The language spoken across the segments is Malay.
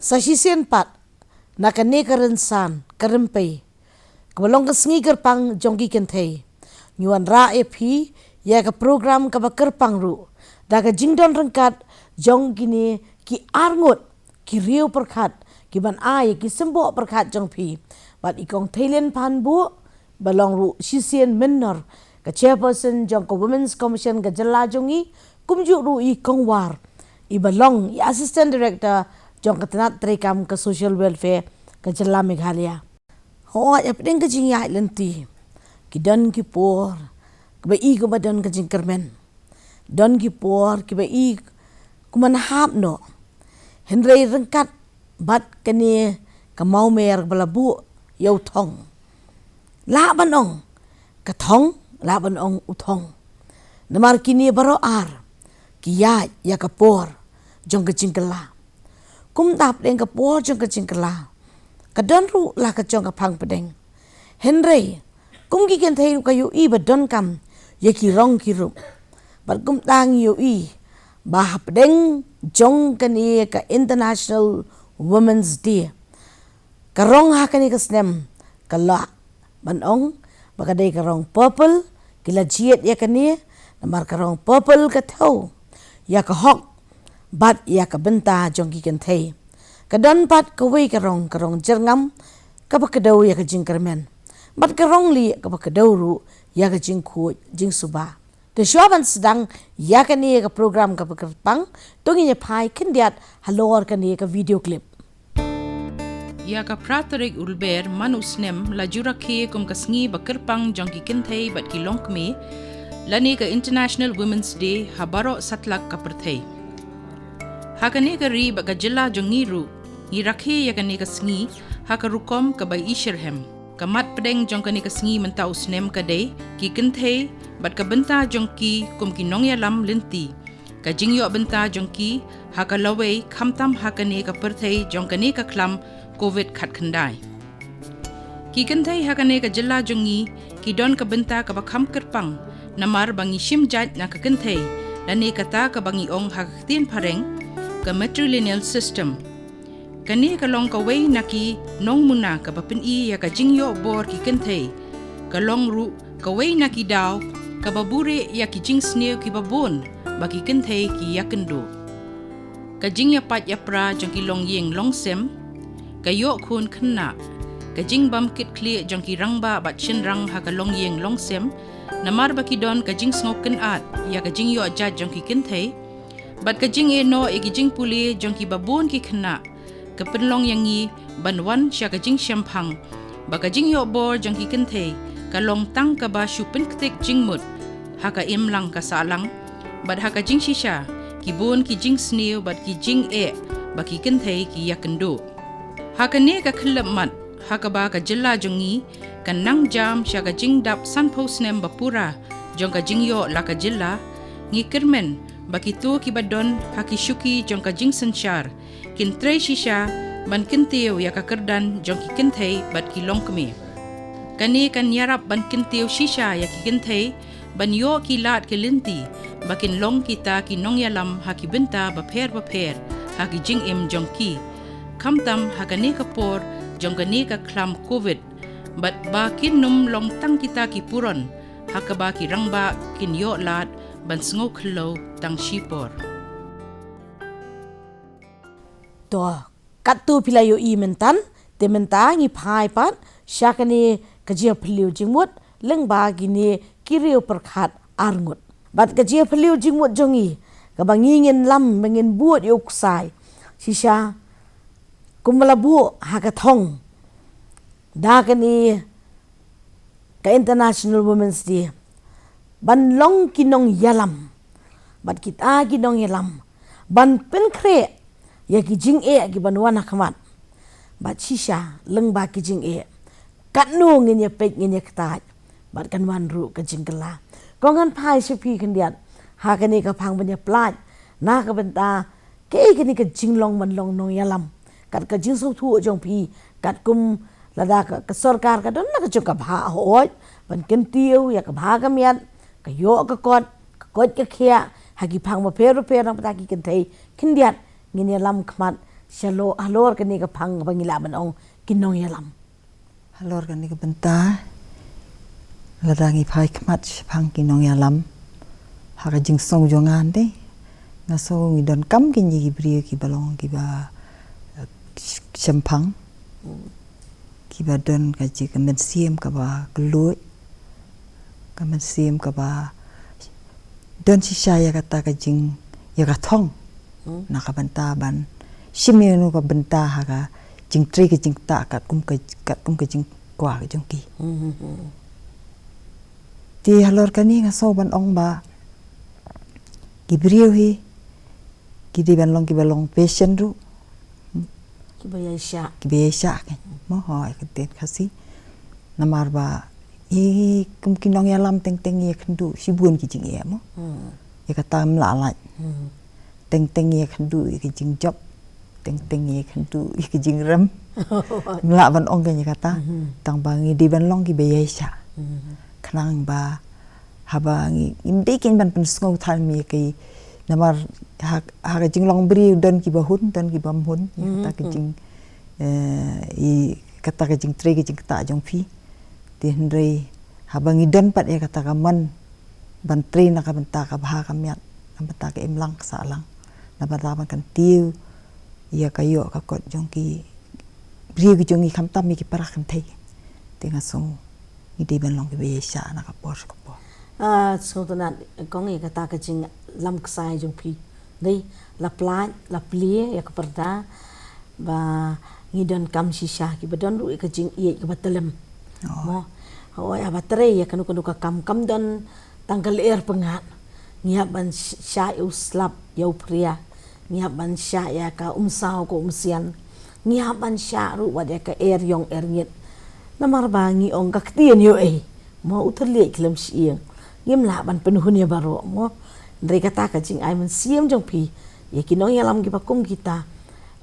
sasisian pat nakane karensan karempai kabalong kasngi kerpang jongki kenthei nyuan ra epi ya ka program ka kerpang ru daga jingdon rengkat jong kini ki arngut ki riu perkhat ki ban ai ki sembo perkhat jong pi bat ikong thailand pan bu balong ru sisien menor ka chairperson jong ko women's commission ka jalla jongi kumju ru I kongwar I balong I assistant director jong katanat trekam ka social welfare ka jalla meghalaya ho ya pedeng ka jing ya lenti ki don ki por ka ba I ko ba don ka jing kermen don ki por ki ba I kuman hap no henrei rengkat bat kani ka mau mer balabu yau thong la banong ka thong la banong uthong namar kini baro ar ki ya ka por jong ka jingkala kum dap deng ka por jong ka jingkala ka don ru la ka jong ka phang pedeng henrei kum ki ken thei ka yu I ba don kam ye ki rong ki ru bar kum tang yu I ba pedeng jong kani ka International Women's Day karong ha kani ka snem kala banong baka dei karong purple kila jiet ya kani namar karong purple ka thau ya ka hok bat ya ka benta jong ki ken thei kadon pat ka wei karong jerngam ka ba kadau ya ka jing kermen bat karong li ka ba kadau ru ya ka jing khu jing suba the shwaban sedang ya kani ka program ka pang tongi ne phai kindiat halor kani ka video clip ya ka pratarik ulber manusnem la jurakhe kum kasngi bakerpang jongki kinthei bat ki longkme lani ka International Women's Day habaro satlak ka perthei hakani ka ri ba ka jilla jongiru ni rakhe ya kani kasngi hakarukom ka bai ishirhem kamat pedeng jongkani kasngi mentau snem ka dei ki kinthei bat ka benta jongki kum ki nongya lam linti ka jingyo benta jongki hakalawei khamtam hakani ka perthei jongkani ka klam COVID khat khandai ki kanthai hakane ka jilla jongi ki don ka benta ka bakham kerpang namar bangi shim jat na ka kanthai lane kata ka bangi ong haktin phareng ka matrilineal system kani ka long ka wei naki nong muna ka bapin I ya ka jingyo bor ki kanthai ka long ru ka wei naki daw ka babure ya ki jing sneu ki babon baki kanthai ki yakendo ka jingya pat ya pra jong ki long yeng long sem kayo kun kena kajing bam kit kli jongki rangba bat chin rang ha kalong yeng long sem namar baki don kajing smoken at ya kajing yo jat jongki kinthei bat kajing e no e kajing puli jongki babun ki kena kapenlong yangi banwan sya kajing syampang ba kajing yo bor jongki kinthei kalong tang ka ba shupin ktik jingmut ha ka imlang ka salang bat ha kajing shisha kibun ki jing sneu bat ki jing e baki kinthei ki yakendo hakane ka khlemat hakaba ka jilla jongi kan nang jam sya ka jingdap sanpho snem bapura jong ka jingyo la ka jilla ngi kermen bakitu ki badon hakishuki jong ka jing sanchar kin tre shisha ban kintiu ya ka kerdan jong ki kinthei bat ki longkme kani kan yarap ban kintiu shisha ya ki kinthei ban yo ki lat ki linti bakin long kita ki nong yalam haki benta bapher haki jing im jong ki kamtam hakane kapor jongkani ka klam COVID bat ba kin num long tang kita ki puron hakaba ki rangba kin yo lat ban sngo khlo tang shipor to katu pilayo I mentan te menta ngi phai pat shakani kajia phliu jingmut lengba gini kirio perkhat arngut bat kajia phliu jingmut jongi ka bangi ngin lam bangin buat yok sai shisha kumalabu hakathong dakani ka International Women's Day ban long kinong yalam bat kita kinong yalam ban penkre ya ki jing e ki ban wana khamat bat shisha lengba ki jing e katnu ngin ye pek ngin ye kta bat kan wan ru ka jingkala kongan phai shipi khandiat hakani ka phang ban ye plat na ka benta ke kini ka jinglong ban long nong yalam kat ka jing so thu jong pi kat kum lada ka sarkar ka don na ka ka bha hoi ban ken tiu ya ka bha ka miat ka yo ka kot ka khia hagi phang ma per nang pata ki ken thei kindiat ngin ya lam khmat halor kan ni ka phang bangila ban ong kinong yalam halor kan ni ka benta ladangi phai khmat phang kinong yalam haka jing song jongan de na so ngi don kam ki ni bri ki balong ki ba champang ki ba don ka ji ka men siem ka ba gloi ka men siem ka ba don si saya kata ka jing ya ka thong na ka benta ban simenu ka benta haka jing tri ka jing ta ka kum ka jing kwa ka jong ki ti halor kani nga so ban ong ba gibriu hi ki di ban long patient ru ki bayasha ke mo ho ka te khasi namar ba i kum kinong yalam teng ye khndu sibun ki jing ye mo ye ka tam la la teng ye khndu ki jing job teng ye khndu ki jing ram la ban ong ke kata tang ba ngi di ban long ki bayasha khnang ba haba ngi imdekin ban pen sngo than mi ki namar ha jing long bri don ki bahun don ki bam hun kata ki jing i kata ki jing tre ki jing ta jong phi ti hendrei haba ngi don pat ya kata ka man ban tre na ka benta ka bha ka miat ka benta ka imlang sa lang na ba ban kan tiu ia kayo ka kot jong ki bri ki jong ki kham tam mi ki parak kan thei te nga so ni de ban long ki be sha na ka por ko so tana kong e kata ka jing lam ksai jong phi dei la plan la plie ya ka perda ba ngidon kam shisha ki badon ru ka jing ie ka batalem mo ho ya batre ya kanu ka kam don tanggal pengat ngiap ban sha uslap yau pria ngiap ban sha ya ka umsau ko umsian ngiap ban sha ru wa ya ka yong ngit namar bangi ong ka ktien yo mo uterli klem sieng ngim la ban penuhun ya baro mo ndre kata ka jing ai man siem jong phi ye kinong yalam ki pakum kita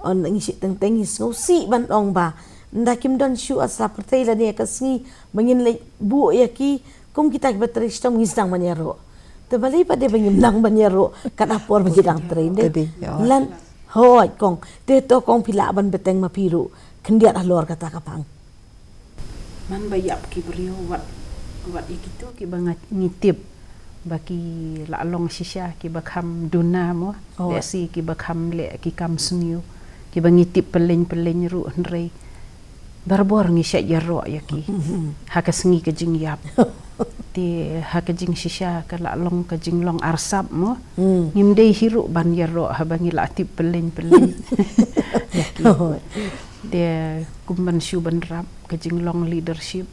on ngi si teng so si ban ong ba nda kim don shu asla pertai la ne ka si mangin le bu ya ki kum kita ki batri stom ngi sang manyaro te bali pa de bangim lang manyaro kada por bagi dang train de lan hoi kong te to kong pila ban beteng ma piru kendiat alor kata kapang man bayap ki brio wat ikitu ki bangat ngitip baki la long shisha ki bakham duna mo si ki bakham le ki kam sunyu ki bangitip peleng ru hendrei barbor ngi sya jaro ya ki haka sengi ke jing yap ti haka jing shisha ka la long ka jing long arsap mo ngimdei hiru ban jaro ha bangi la tip peleng ya ki de kumban shu ban rap ka jing long leadership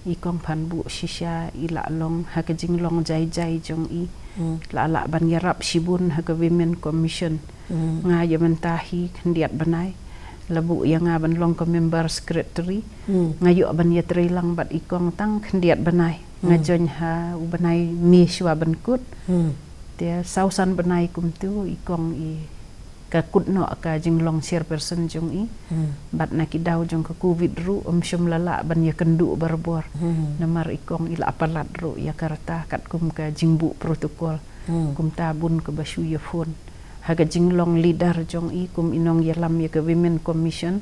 ikong pan bu shisha ila long ha ka jing long jai jong i la ban yarap shibun ha ka women commission nga yaman tahi kendiat banai labu yang ban long ka member secretary ngayo ban ya lang bat ikong tang kendiat banai ngajon ha u banai mi shwa ban kut dia sausan banai kum tu ikong i ka kut no ka jing long chairperson jong i bat na ki daw jong ka covid ru shum lala ban ya kendu barbor namar ikong ila apalat ru ya karata kat kum ka jingbu protokol kum tabun ke basu ya phone haga jing long leader jong i kum inong ya lam ya ka women commission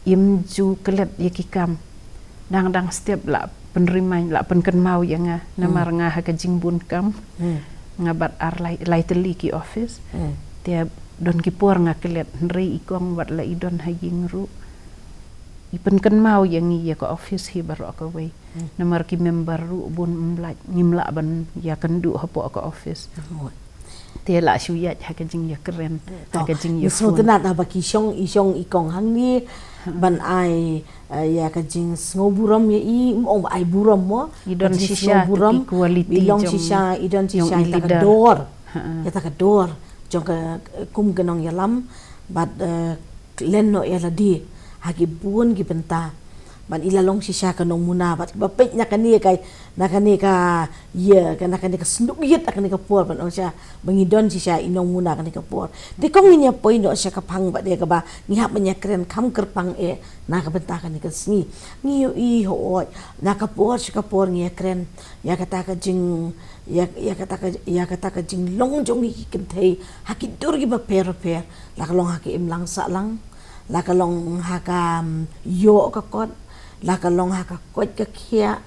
im ju kelet ya ki kam dang step la penerimaan la penken mau ya nga namar nga haga jing bun kam ngabat ar lightly ki office dia don kipor nga kelet nrei ikong wat la idon haging ru ipen kan mau yang ya ka office hi baru ka we namar ki member ru bun mlaj ngimla ban ya kendu hapo ka office te la shu ya ka jing ya keren ka jing ya so tenat ba ki isong ikong hang ni ban ai ya ka jing ngoburam ya i ong ai buram mo idon shisha buram quality idon shisha ta ka dor ya ta ka dor jong kum genong yalam bat lenno ya ladi hagi bun gi benta man ilalong sisya ka nung muna bat bapit na kani kay nakani ka nakani ka snugit nakani ka por ban siya bangidon sisya inong muna kani ka por di kong niya poy no siya kapang ba de ka ba ngihap man niya kren kam kerpang nakabenta kani ka sngi ngiyo i hoot nakapor siya kapor ngiya kren ya kata ka jing ya kata ka jing long jong ikin thei hakidur gi ba per lakalong haki imlang sa lang lakalong haka yo ka kot lakalong haka kot ka kia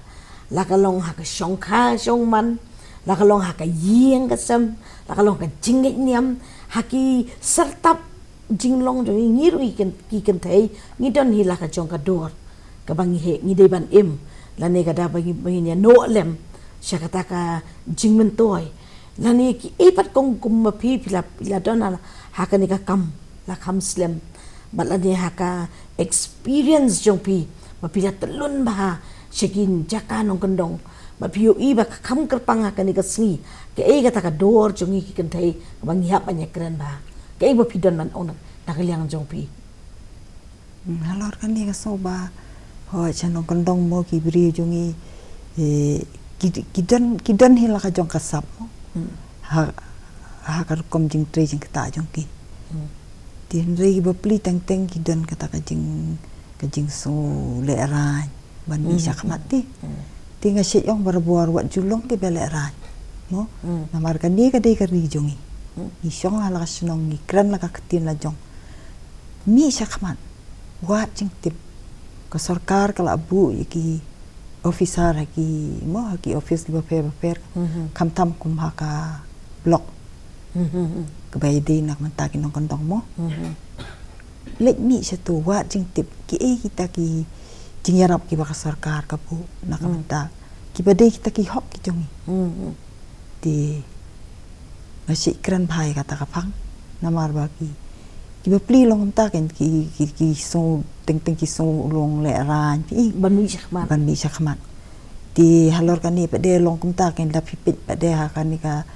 lakalong haka shongkha shongman lakalong haka yeng ka sam lakalong ka jingit niam haki sertap jinglong jong ngiru ikan thei ngidon hi laka jong ka dor ka bangi he ngidei ban im lane ka da bangi nya no lem sya kata ka jingmen toy lane ki epat kong kum pi pila dona haka ni ka kam la kam slem balane haka experience jong pi mapila telun bah syakin jaka nong kendong mapiyo iba kam kerpang haka ni ka sngi ke kata ka dor jong ki kan thei bangi hap nya keren bah ke ba pidon man on nakaliang jong pi halor kan ni ka soba ho chanong kendong mo ki bri jong kidon hila ka jong kasap ha kar kom jing tre jing kata jong ki tin rei ba pli teng kidon kata ka jing so le ran ban mi sak mati tinga se yong berbuar wat julong ki bele ran mo namar kan ni ka dei ka ri jongi ni song ala ka snong ni kran la ka ketin la jong mi sak mat wat jing tip ka sarkar kala abu ki officer haki mo haki office ba per kam tam kum haka blok kebai di nak mentaki nong kondong mo let mi satu wat jing tip ki kita ki jing yarap ki ba sarkar ka bu nak menta ki badai kita ki hok ki jongi di masih keren bhai kata kapang namar bagi ki ba pli long ta ken ki so teng ki so long le ran pi ban mi sakmat di halor kan ni pade long kum ta ken la pipit pade ha kan ni ka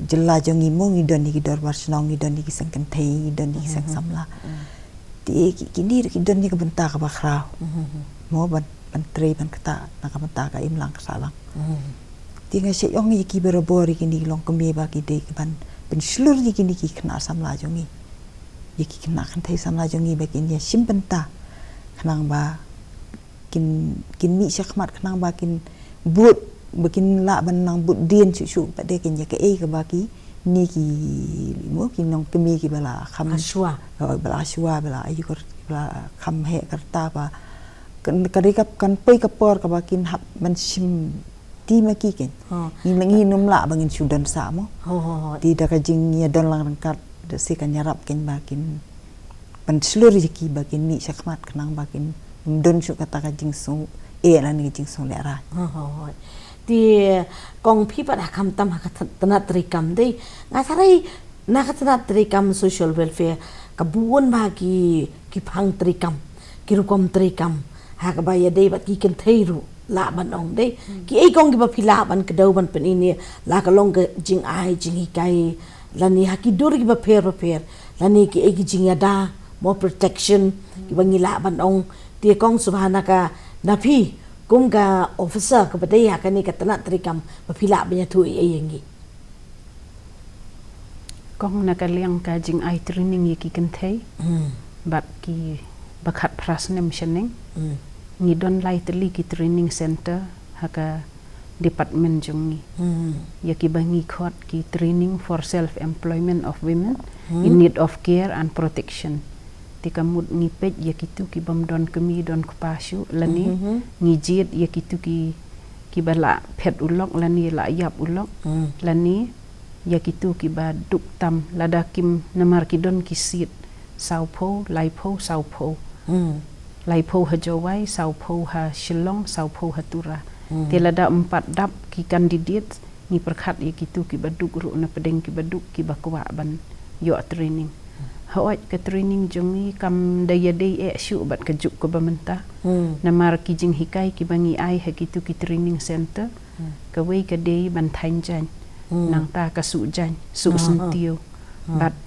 jella jongi mo ngi don ni dor bar snong ni don ni sang kan thei don ni sang samla di ki ni ki don ni ka benta ka ba khrau mo ban tre ban kata nak benta ka imlang ka salang di nga se yong ki berobori ki ni long kum ba ki de ban slur ni ki kena samla jongi ki kena kan thei samla jongi ba ki ni simbenta khanang ba kin mi sakmat khanang ba kin but bakin la ban nang but dien su ba de kin ya ke ka ba ki ni ki mo ki nong kemi ki bala kham ashwa bala ayu kor bala kham he karta ba kan karikap kan poi kapor ka ba kin hap man sim ti ma ki ken ni num la bangin sudan sa mo ti da ka jing ya don lang rangkat de se kan yarap ken ba kin pan slur ki ba kin mi sakmat khanang ba kin don su kata ka jing so la ni jing so le ra di kong pi pada kam tam tanat trikam dei ngasarai nak tanat trikam social welfare kabuon bagi ki phang trikam ki rukom trikam ha ka baya dei bat ki ken theiru la ban ong dei ki kong ki ba phila ban ka dau ban pen ini la ka long ka jing ai jing hi kai lani ha ki dur ki ba per lani ki ki jing ada more protection ki ba ngila ban ong ti kong subhanaka napi kum ka officer ka badai ha kani ka tanat trikam mapila banya tu yengi kong nakaliang ka jing ai training ki kan thei bat ki bakhat prasnem sheneng ngidon lai teli ki training center haka department jongi ya ki bangi khot ki training for self employment of women in need of care and protection tika mud ngipet ya kitu ki bamdon kemi don kpasu lani ngijit ya kitu ki bala phet ulok lani la yap ulok lani ya kitu ki ba duk tam lada kim namar ki don ki sit saupo laipo saupo laipo ha jawai saupo ha shillong saupo ha tura te lada 4 dap ki kandidat ni perkhat ya kitu ki baduk ru na pedeng ki baduk ki bakwa ban yo training hawat ke training jongi kam daya day syu bat ke juk ko bamenta namar ki jing hikai ki bangi ai ha kitu ki training center ka wei ka day ban thain jan nang ta ka su jan su sentio bat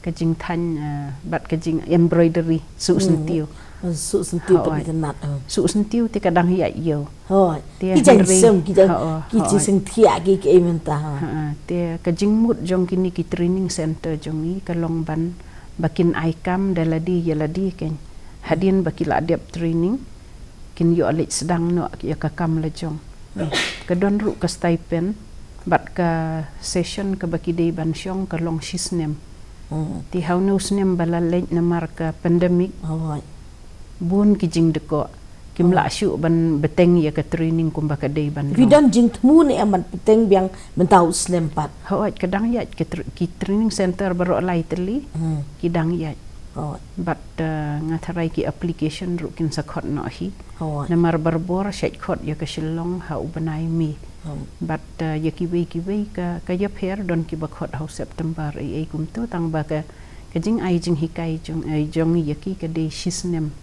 ka jing than bat ka jing embroidery su sentio Su sentiu tapi tenat. Su sentiu ti kadang ya yo. Hoi. Dia Ki jang Henry. sem ki jang Oh, ki ji sing thia ki ke menta. Dia kejingmut jong kini ki training center jong ni kalong ban bakin aikam daladi yaladi ken. Hadin bakila adep training kin yo alit sedang no ya kakam lejong. Kadon ru ka stipend bat ka session ka baki day bansyong ka long shisnem. Ti haunu snem balalej na marka pandemic. Hoi. Bun ki jing deko kimla syu ban beteng ya ka training kum baka day ban. Vidan jing tmu ni aman peteng biang mentau slempat. Hawat kadang ya ki training center baro lai teli kidang ya. Hoi. But ngatarai ki application ru kin sakot no hi. Hoi. Namar barbor syait khot ya ka shillong ha ubanai mi. But ya ki wei ka yap her don ki bakhot ha September ai kum tu tang ba ka jing ai jing hikai jong ya ki ka day shisnem.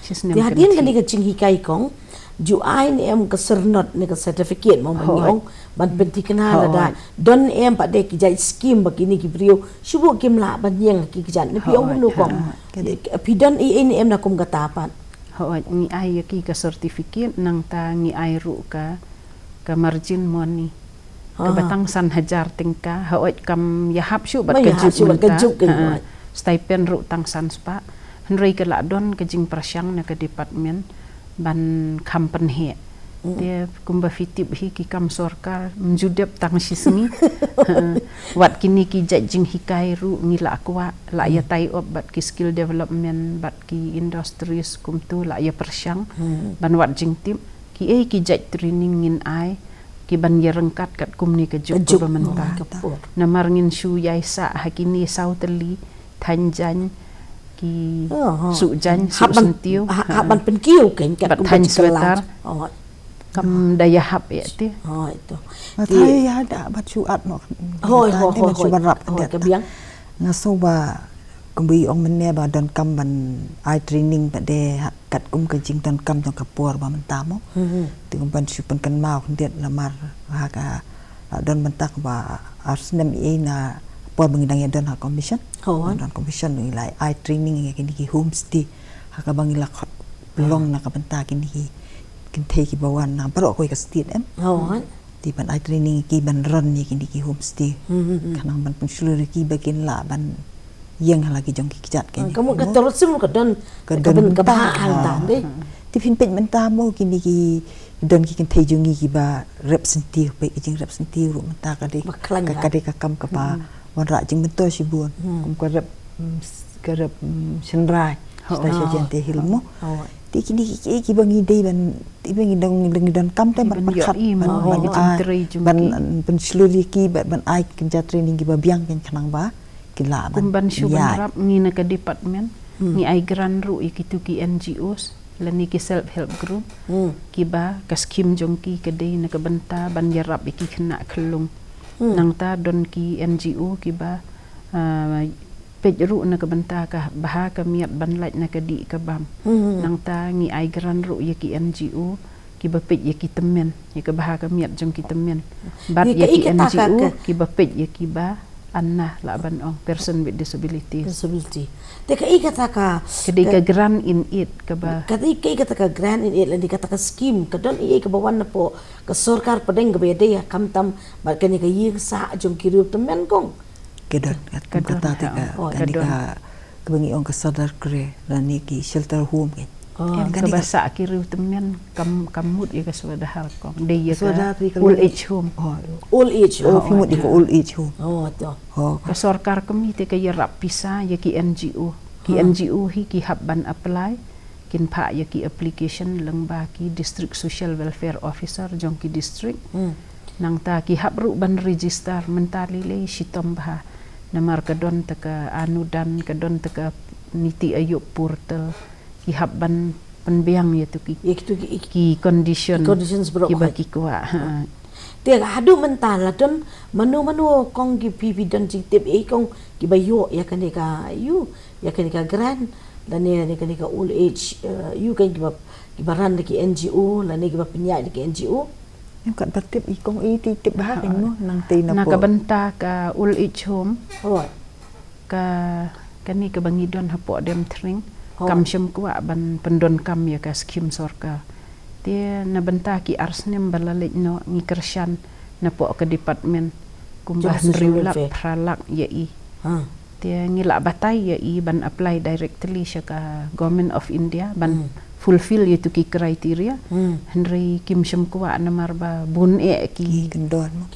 Di hadin kan ka jing hikai kong ju ai ni em ka sernot ni ka certificate mo manyong ban penti kenal da don em pa de ki jai scheme bakini ki brio shubu kim la ban yang ki jan ni piong lu kong pidan i ni em na kum gatapan Hawat ni ai ya ki ka certificate nang ta ni ai ru ka margin money ka batang san hajar tingka hawat kam yahap syu bat ka juk stipend ru tang san spa Henry ke ladon ke jing prasyang na ke department ban company dia kumba fitip hi ki kam sorkar menjudep tang sismi wat kini ki jing hikai ru ngila akwa la ya tai op bat ki skill development bat ki industries kum tu la ya prasyang ban wat jing tip ki ki training ngin ai ki ban ya rengkat kat kum ni ke juk pemerintah namar ngin shu yaisa hakini sauteli thanjan ki su jan su sentiu ban penkiu ken kat kum sweater kam daya hap ya ti itu Thai ya da bat chu at no hoi chu barap ke biang ngaso ba kumbi ong menne ba don kam ban ai training ba de kat kum ke jing don kam jong kapur ba mentamo tingum ban chu pen kan mau det lamar ha ka don mentak ba arsnem e na por bangidang ya don ha commission don commission ni lai ai training ya kini ki homestay ha ka bangila belong na ka benta kini ki kin thei ki bawan na baro ko ka state em di ban ai training ki ban ron ni kini ki homestay kanang ban pensulur ki bakin la ban yang lagi jong ki kijat ken kamu ka terus mu ka don ka ba hal ta de ti pin pej menta mo kini ki don ki kin thei jungi ki ba representative pe jing representative ru menta ka de ka de ka kam ka ba wan ra jing bento si buon kum ka rep senrai stasiun jente hilmo ti kini ki bangi dei ban ti bangi dong kam te ban khat ban pensluri ki ban ai kin ja training ki ba biang ken kanang ba kila ban ban shu ban rap ngina ka department ni ai gran ru ikitu ki NGOs lani ki self help group ki ba ka skim jong ki ka dei na ka banta ban yarap iki kena kelung nang ta don ki NGO ki ba pejru na ka banta ka baha ka miat ban lait na ka di ka bam nang ta ngi ai gran ru ya ki NGO ki ba pej ya ki temen ya ka baha ka miat jong ki temen bat ya ki NGO ki ba pej ya ki ba anna la ban ong person with disability te ka ikata ka kedai ka grant in it ka ba kadai ka ikata ka grant in it landi kata ka scheme ka don iye ka bawan na po ka sorkar padeng ga bede ya kamtam ba kani ka yi sa jong ki rup temen kong kedon kata te ka kani ka kebangi ong ka sadar kre lani ki shelter home ken ka basa ki rup temen kamut ya ka sudah hal kong de ya ka old age home old age fimut di ko old age home to ka sorkar kami te ka yarap pisa ya ki NGO hi ki habban apply kin pha ya ki application lang ba ki district social welfare officer jong ki district nang ta ki habru ban register mentali le sitom ba namar ka don ta ka anudan ka don ta ka niti ayub portal ki habban penbiang ya tu ki conditions ki ba ki kwa te hadu mental don manu kong ki pipi don jing tip e kong ki bayo ya kan ka you ya kan ka grand dan ne kan ka old age you kan ki baran ki NGO la ne ki ba penya ki NGO yang kat batip i kong i tip bah kan mo nang te na po ka benta ka old age home ka kani ka bangidon hapo dem tring kam syam kwa ban pendon kam ya ka skim sorka dia na benta ki arsnem balalik no ngi kershan na po ke department kumbah nriulap pralak ya i dia ngilak batai ya i ban apply directly syaka government of India ban fulfill itu ki kriteria henry kim syam kwa na marba bun ki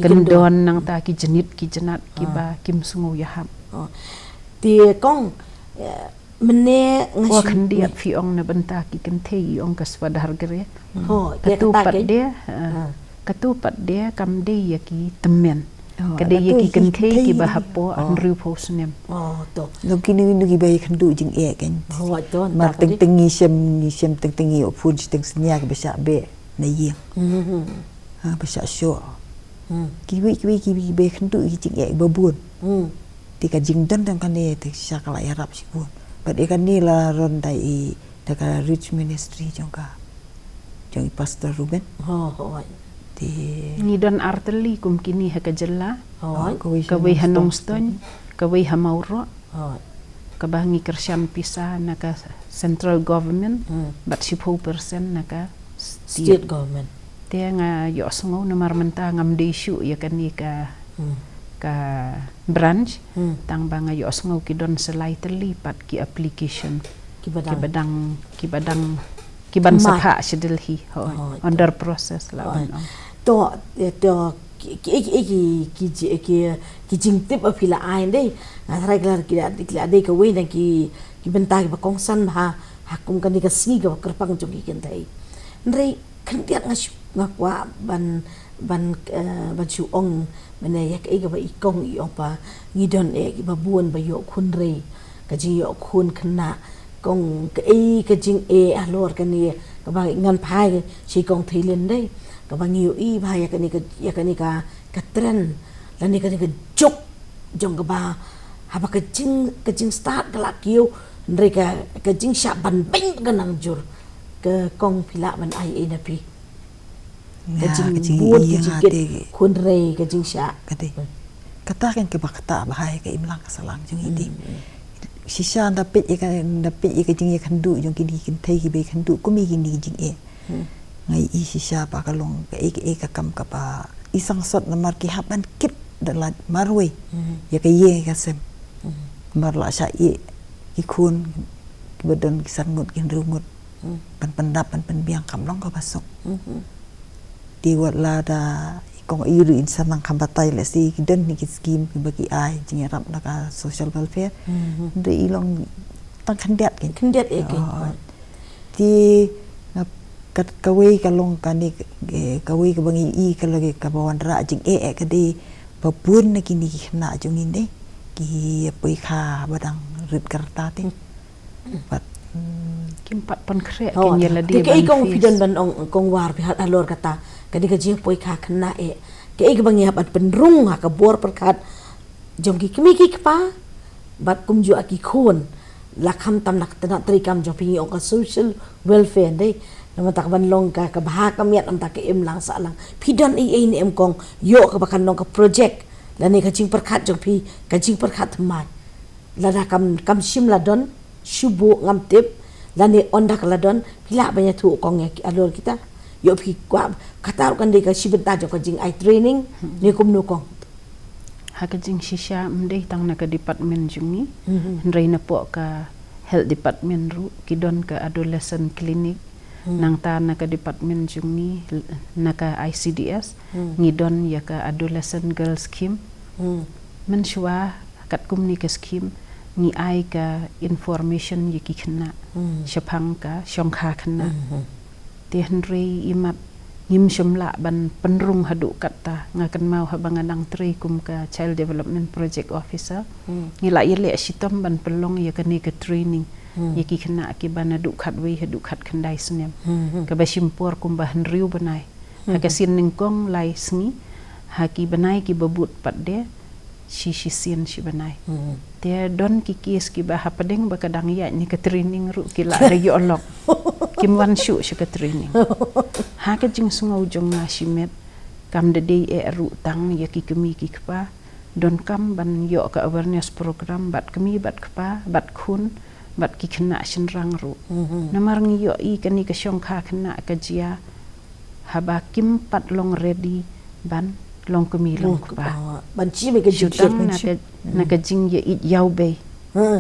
kendon nang ta ki jenit ki jenat ki ba kim sungu yaham dia kong mene wa khandiat fi ong na benta ki kentei ong kaswadar gere katupat dia kam de ya ki temen kada ya ki kentei ki bahapo anru posnem to no kini gi bay khandu jing kan mar teng tengi sem teng tengi o fuj teng snya ke besa be na yi besa sho ki bay khandu jing babun tika jing dan kan ne te sakala arab sibun but ikan ni la ron dai daga rich ministry jongka jong pastor Ruben di ni don arteli kum kini ha kajella kawai hanong ston kawai hamauro kabangi kersyam pisa naka central government but 10% naka state government dia nga yo songo namar menta ngam desu ya kan ni ka branch tang banga yo songo ki don selai terlipat ki application ki ban sapha sedelhi under process la to ki jing tip apila ain dei regular ki ade ka we na ki benta ki bakong san ha hakum kan ka singi ka kerpang jogi kentai ndrei khandiat ngakwa ban chu ong mene yak e ka ba ikong I opa ngidon ki babun ba yo khun rei ka ji yo khun khna kong ka jing alor kan ni ka ba ngan phai si kong thilen dei ka ba ngiu I ba yak ni ka tren la ni ka jok jong ka ba ha ba ka jing start ka la kiu ndrei ka jing sha ban bing ka nang jur ka kong phila ban ai na pi ka jing buat ka jing khun rei ka jing sha kata kan ke bakta bahai ka imlang salang jong idi sisa dapit ika jing khandu jong kini kin thai ki be khandu kumi kini jing ngai I sisa pa kalong ka ka kam ka pa isang sot na mar ki haban kip dalat marwe ya ka ye ka sem mar la sa I khun bedon ki sangut kin rungut pan pandap pan biang kam long ka pasok di wat la da kong iru insan nang kambatai le si dan ni scheme bagi ai jing rap na ka social welfare de ilong tang khandiat di kat kawai kalong kani kawai ka bangi I kalage ka bawan ra jing ka di babun na kini na jung inde ki poi kha badang rit karta te pat kimpat pan kre kin yela di ban kong pidan ban kong war pihat alor kata kadi ka jing poi kha khna ke bang ya bat penrung ha ka bor perkat jong ki kimi ki pa bat kum ju aki khon lakham tam nak tana trikam jong pingi ong ka social welfare dei nama tak ban long ka bah ka miat am tak em lang sa lang pidan ni em kong yo ka bakan long ka project la ni ka jing perkat jong pi ka jing perkat mai la da kam sim la don shubu ngam tip la ni ondak la don pila banya tu kong ya alor kita yo pi kwa kata kan de ka sibenta jo ka jing ai training ni kum no kong ha ka jing shisha mdei tang na ka department jungi ndrei na po ka health department ru kidon ka adolescent clinic nang ta na ka department jungi na ka ICDS ngidon ya ka adolescent girl scheme men shwa kat kum ni ka scheme ni ai ka information yiki khna shapang ka shongkha khna te henry imat ngim shumla ban penrung hadu kata ngakan mau habanganang tri kum ka child development project officer ngila ile sitom ban pelong ya kani ka training yaki khna ki banadu khatwei hadu khat khandai snem ka basimpor kum bah henriu banai ha ka sin ningkong lai sngi ha ki banai ki babut padde si sin si banai te don ki kis ki bah padeng ba kadang ya ni ka training ru ki la re yo olok kim wan shu shi ka training ha ka jing sungau jong na shimet kam de dei ru tang ya ki kemi ki kpa don kam ban yo ka awareness program bat kemi bat kpa bat khun bat ki kena shenrang ru namar ngiyo I kani ka syongkha kena ka jia haba kim pat long ready ban long kemi long pa ban chi me ka jutang na ka jing ye it yau be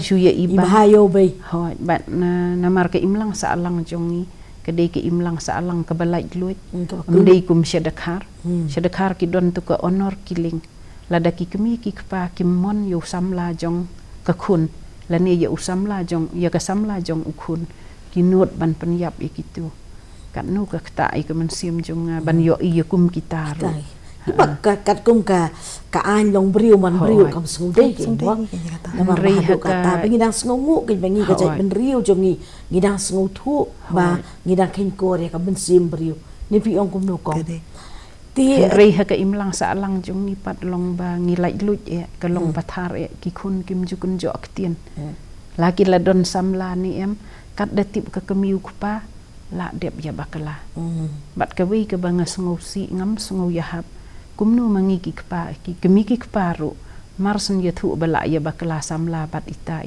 shu ye iba hayo bay ho bat namar ka imlang sa alang jongi kadai ke imlang sa alang ka balai luit mdei kum syadakar ki don tu ka honor kiling lada ki kemi ki kpa kimmon yo samla jong ka khun lani ya usamla jong ya ka samla jong ukhun kinut ban penyap ikitu kat nu ka kta I ka mensim jong ban yo I kum kita ro Iba kat kum ka an long briu man briu kam sung dei ke wa na Rei ma ka ta ngidang sngu ke bangi ka jai ben riu jongi ngidang sngu thu ba ngidang ken ko re ka ben sim briu ni pi ong kum no ko ti rei ha ka imlang sa alang jong ni pat long ba ngilai lut e ka long pathar e ki khun kim jukun jo aktien laki la don samla ni em kat da tip ka kemiu kupa la dep ya bakala bat ka wi ka banga sngu si ngam sngu yahap kumnu mangi ki kpa ki kemi ki kparu marsen ya thu bala ya bakala samla bat ita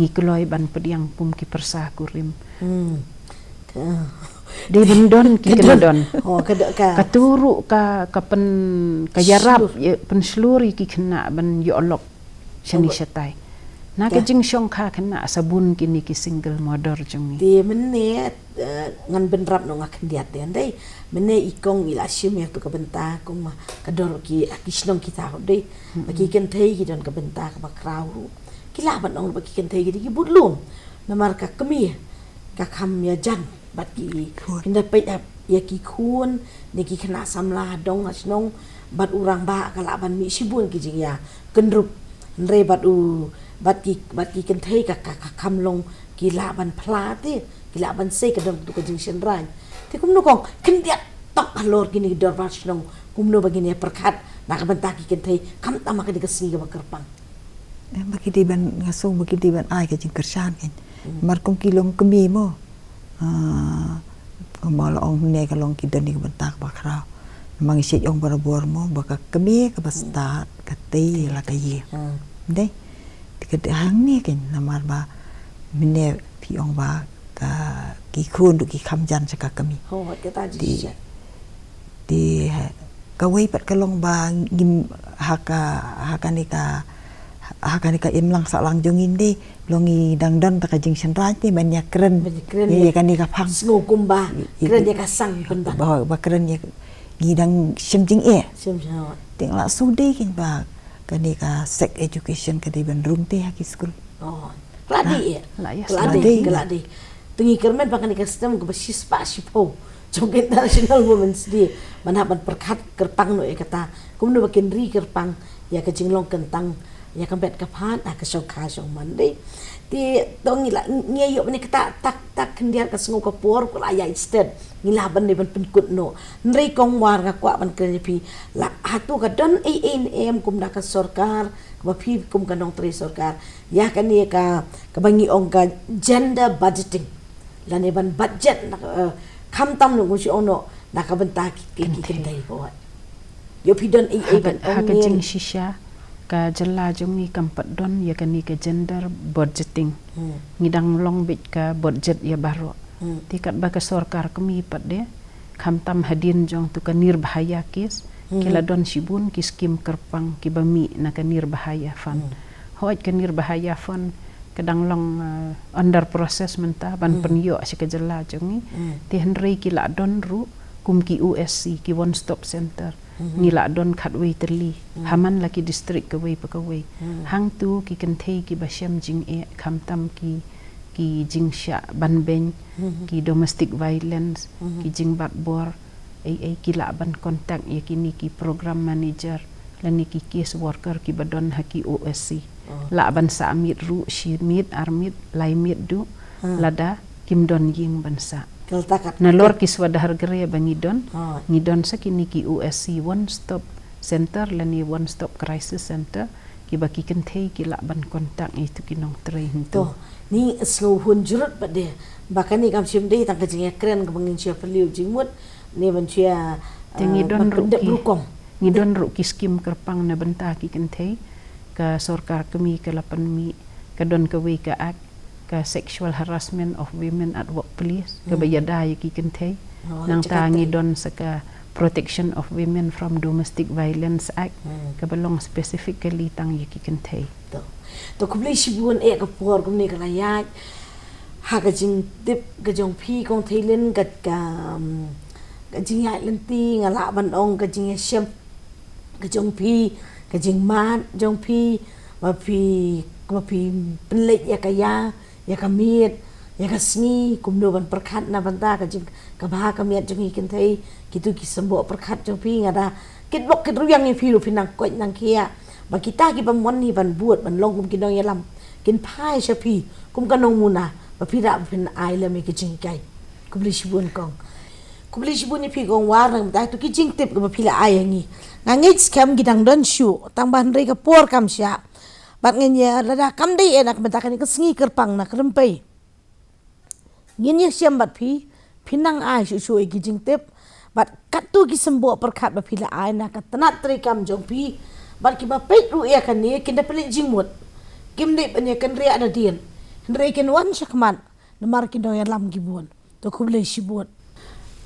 ngi kloi ban pediang pum ki persa kurim di bendon ki kedon ka turu ka pen ka yarap pen sluri ki kena ban yo olok shani shatai na ka jing syong kha kena sabun kini ki single modor jongi ti menne ngan ben rap no ngak diat den dei menne ikong ila shim yak tu ka benta kong ma ka dor ki akishnong kita dei bagi ken thei ki don ka benta ka bakrau kila ban ong bagi ken thei ki budlum namar ka kemi ka kham ya jan bat ki kinda pe ya ki khun ni ki khna samla dong asnong bat urang ba kala ban mi sibun ki jing ya kendrup re bat ki ken thei ka kham long ki la ban phla ti ki la ban se ka dong tu ka jing shen ran ti kum no kong ken dia tok alor ki ni dor ba asnong kum no bagi ni perkhat na ka ban ta ki ken thei kam ta ma ka di ka si ka kerpang bagi di ban ngasung bagi di ban ai ka jing kersan kan mar kum kilong kemi mo mal ong ne ka long ki dan ni ka ban ta ka bakra mang isi ong barabor mo baka kemi ka basta ka te la ka ye dei ka hang ni kan namar ba mine pi ong ba ka ki khun du ki kham jan sa ka kemi ho ka ta ji di ka wei pat ka long ba ngim haka ni ka imlang sa lang jongin di longi dangdan ta ka jing senran ti banyak keren ye kan ni ka phang sngo kumba keren ya ka sang benda ba keren ye gidang simjing sim jaw ting la su di kin ba ka ni ka sex education ka di ban room te ha ki school kladi kladi tungi kermen pa ka ni ka sistem ka basis pa sipo jong International Women's Day manaban perkat kerpang no e kata kumno bakin ri kerpang ya ka jinglong kentang ya kan bet ka phan ka so kha so man dei ti tong ila nge yo ni kata tak kendiar ka sngo ka por ko la ya instead ngila ban ni ban penkut no nrei kong war ka kwa ban kren pi la hatu ka don am kum da ka sarkar ba phi kum ka nong tre sarkar ya kan ni ka bangi ong ka gender budgeting la ne ban budget na kham tam no ko si ono na ka ban ta ki dai ko yo phi don ban ha ka jing shisha ka jalla jongi kampat don ya kani ka gender budgeting ngidang long bit ka budget ya baro tikat ba ka sarkar kami pat de kham tam hadin jong tu ka nirbahaya kes kila don sibun ki skim kerpang ki bami na ka nirbahaya fund hoit ka nirbahaya fund kadang long under process menta ban penyo si ka jalla jongi ti henrei ki la don ru kum ki USC ki one stop center ngila don khatwei terli haman laki district kawei pakawei hang tu ki kenthei ki basyam jing kham tam ki jing sha ban ben ki domestic violence ki jing bat bor ki la ban contact ye kini ki program manager lani ki case worker ki badon haki OSC la ban sa mit ru shi mit armit lai mit du lada kim don ying bansa na lor kiswada hargare bangidon ngidon sa kini ki USC one stop center lani one stop crisis center ki baki kenthei ki la ban kontak itu kinong train to ni slow hun jurut bade bakani kam sim dei tang kajing kren ka bangin sia perliu jingmut ni ban sia ngidon ru ki skim kerpang na benta ki kenthei ka sarkar kami ka lapan mi ka don ka wei ka ak ka sexual harassment of women at workplace ka bayadaya ki kentay Oh, nang cakap tangi don sa ka Protection of Women from Domestic Violence Act ka belong specifically tang ki kentay to kublai shibun ka por kumne ka layat ha ka jing tip ka jong phi kong thailen ka jing ya lenti ngala ban ong ka jing shem ka jong phi ka jing mat jong phi ma phi penlek ya ka miet ya ka sngi kumno ban perkhat na banta ka jing ka bah ka miet jong ikin thai kitu ki sembo perkhat jong phi ngada kit bok kit ruyang ni phi lu pinang ko nang kia ba kita ki ban ni ban buat ban long kum kinong yalam kin phai shapi kum kanong muna ba pira pin ai le me ki jing kai kubli shibun ni phi gong war nang ta tu ki jing tip ba phila ai ngi ngangi scam gidang don shu tang ban re ka por kam sha bat ngenya lada kam dei enak menta kan ka sngi kerpang na krempai ngin ye siam bat phi pinang ai shu ki jing tip bat katu ki sembo perkhat ba phila ai na ka tanat tri kam jong phi bat ki ba peit ru ya kan ni kin da pelik jing mut kim dei ban kan ria da dien Henry ken wan shakman namar kin dong yalam gibun to kublai shibun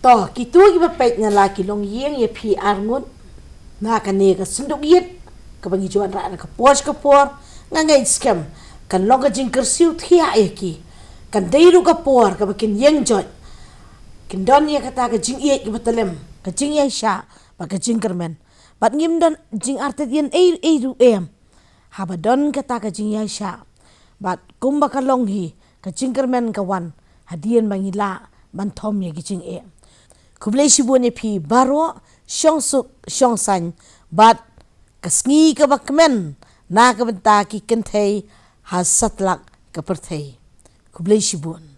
to kitu gi ba peit na la ki long yeng ye phi arngun na kan ne ka sunduk yet ka bangi juan ra ka por nga ngai scam kan long ka jing kersiu thia e ki kan dei ru ka por ka bakin yeng jot kin don ye ka ta ka jing ye ki batalem ka jing ye sha ba ka jing kermen bat ngim don jing artet yen e ru em haba don ka ta ka jing ye sha bat kumba ka long hi ka jing kermen ka wan hadien mangila man thom ye ki jing e kublai shibun e phi baro shong san bat kasngi ka bakmen na ka banta ki kenthei ha satlak ka perthei kublai shibun